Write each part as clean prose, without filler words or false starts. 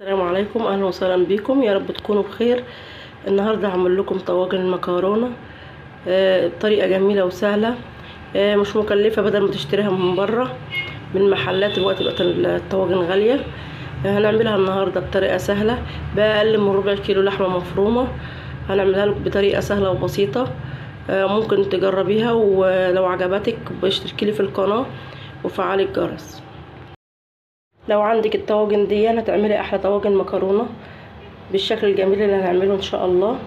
السلام عليكم، اهلا وسهلا بكم. يا رب تكونوا بخير. النهارده هعمل لكم طواجن المكرونه بطريقه جميله وسهله، مش مكلفه بدل ما تشتريها من بره من المحلات. دلوقتي بقت الطواجن غاليه. هنعملها النهارده بطريقه سهله باقل من ربع كيلو لحمه مفرومه. هنعملها لكم بطريقه سهله وبسيطه، ممكن تجربيها، ولو عجبتك اشتركي لي في القناه وفعلي الجرس. لو عندك الطواجن دي هتعملي احلى طواجن مكرونه بالشكل الجميل اللي هنعمله ان شاء الله.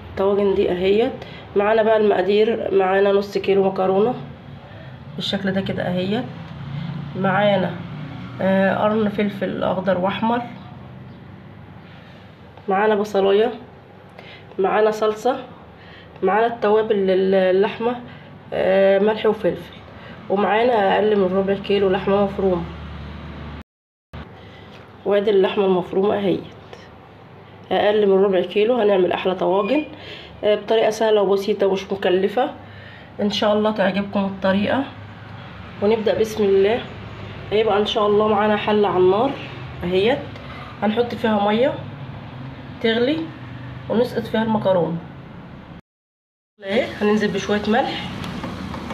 الطواجن دي اهيت. معانا بقى المقادير، معانا نص كيلو مكرونه بالشكل ده كده اهيت. معانا قرن فلفل اخضر واحمر، معانا بصلايه، معانا صلصه، معانا التوابل للحمه، ملح وفلفل، ومعانا اقل من ربع كيلو لحمه مفرومه. وادي اللحمه المفرومه اهيت، اقل من ربع كيلو. هنعمل احلى طواجن بطريقه سهله وبسيطه ومش مكلفه. ان شاء الله تعجبكم الطريقه. ونبدا بسم الله. هيبقى ان شاء الله معانا حله على النار اهيت، هنحط فيها ميه تغلي ونسقط فيها المكرونه اهي. هننزل بشويه ملح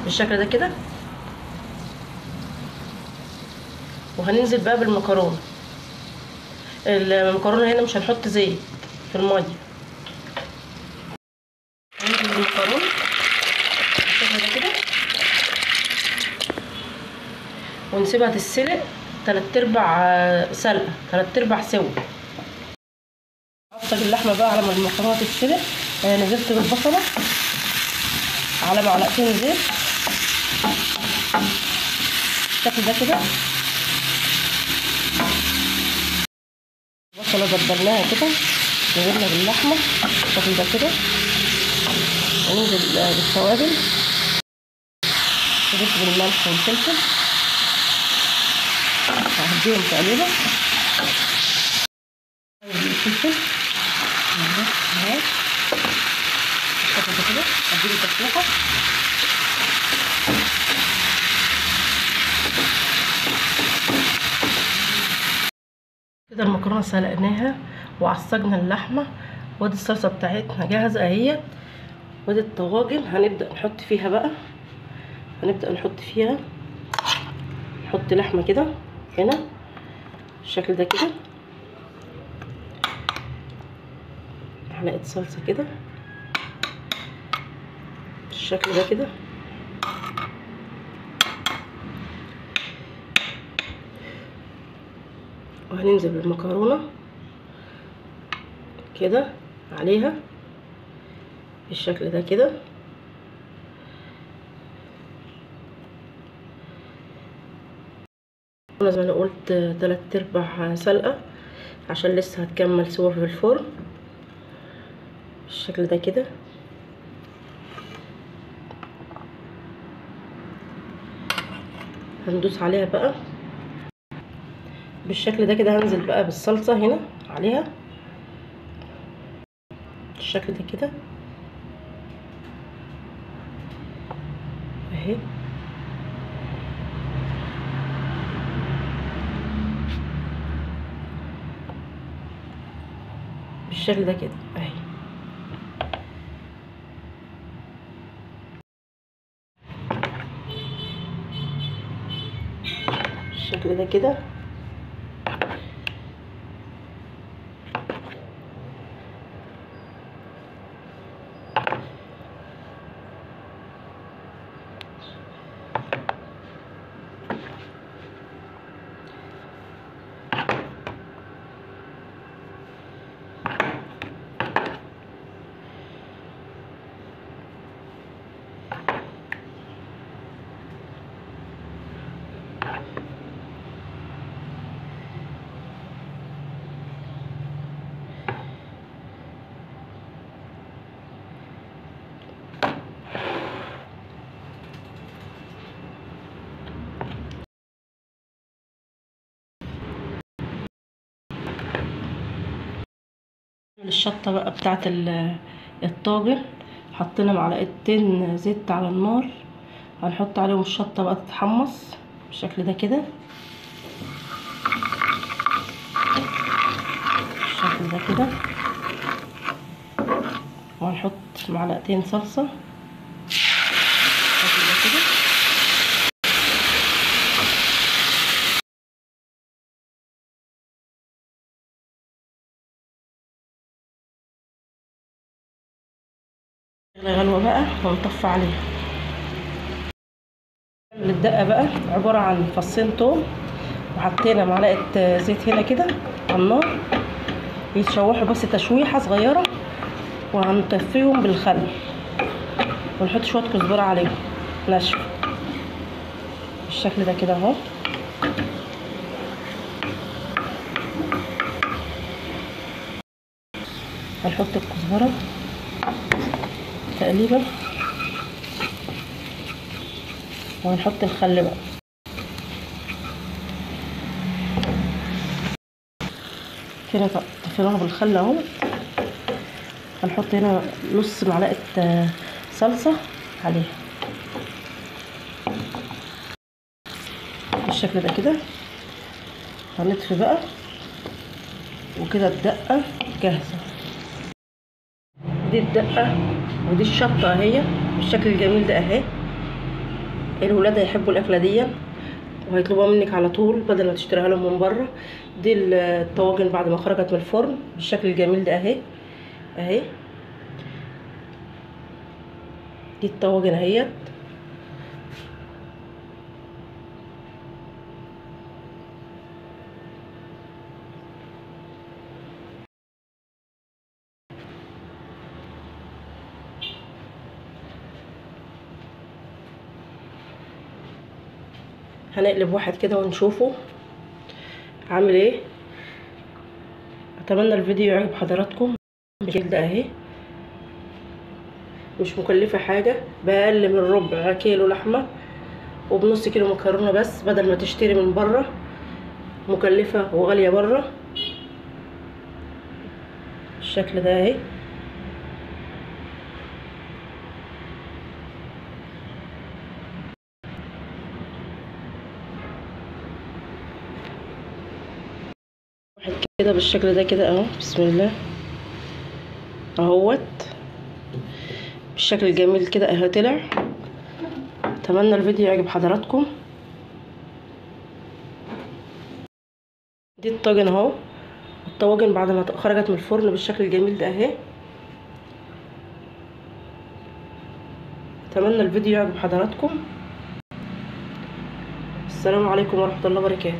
بالشكل ده كده، وهننزل بقى بالمكرونه. المكرونه هنا مش هنحط زيت في الميه، هننزل بالمكرونه بالشكل ده كده ونسيبها تتسلق 3/4 سلقه، 3/4 سوا. هحط اللحمه بقى على ما المكرونه تتسلق. نزلت بالبصله على معلقتين زيت بالشكل ده كده. البصله دبلناها كده، نزلنا باللحمه بالشكل ده كده، وننزل بالتوابل، نضيف بالملح والفلفل، هديهم تقليبه. الفلفل اهو بالشكل ده كده، اديله تشويحه. كده المكرونه سلقناها وعصجنا اللحمه، وادي الصلصه بتاعتنا جاهزه اهي. وادي الطواجن هنبدا نحط فيها بقى، نحط لحمه كده هنا بالشكل ده كده، معلقه صلصه كده بالشكل ده كده، وهننزل بالمكرونه كده عليها بالشكل ده كده. زي ما انا قلت 3/4 سلقه عشان لسه هتكمل سوا في الفرن بالشكل ده كده. هندوس عليها بقى بالشكل ده كده. هنزل بقى بالصلصه هنا عليها بالشكل ده كده اهي. بالشكل ده كده اهي. بالشكل ده كده. الشطه بقى بتاعت الطاجن، حطينا معلقتين زيت على النار، هنحط عليهم الشطه بقى تتحمص بالشكل ده كده. ده كده، وهنحط معلقتين صلصة بالشكل ده كده. نغلي غلوة بقى ونطفي عليها. الدقة بقى عبارة عن فصين توم، وحطينا معلقة زيت هنا كده على النار يتشوحوا بس تشويحة صغيرة، وهنطفيهم بالخل ونحط شوية كزبرة عليهم ناشفة بالشكل ده كده اهو. هنحط الكزبرة تقليبة، وهنحط الخل بقى كده طفيناها بالخل اهو. هنحط هنا نص معلقة صلصة عليها بالشكل ده كده. هنطفي بقى وكده الدقة جاهزة. دي الدقة ودي الشطة اهي بالشكل الجميل ده اهي. الولاد هيحبوا الاكلة دي وهيطلبوها منك على طول بدل ما تشتريها لهم من بره. دي الطواجن بعد ما خرجت من الفرن بالشكل الجميل ده اهي اهي. دي الطواجن اهيت. هنقلب واحد كده ونشوفه عامل ايه. اتمنى الفيديو يعجب حضراتكم. بالشكل ده اهي، مش مكلفه حاجه، باقل من ربع كيلو لحمه وبنص كيلو مكرونه بس، بدل ما تشتري من بره مكلفه وغاليه بره. بالشكل ده اهي. واحد كده بالشكل ده كده اهو. بسم الله اهوت بالشكل الجميل كده اهو طلع. اتمنى الفيديو يعجب حضراتكم. دي الطاجن اهو، الطواجن بعد ما خرجت من الفرن بالشكل الجميل ده اهي. اتمنى الفيديو يعجب حضراتكم. السلام عليكم ورحمة الله وبركاته.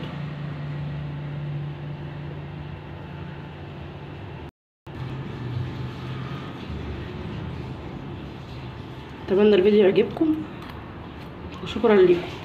اتمنى الفيديو يعجبكم وشكرا لكم.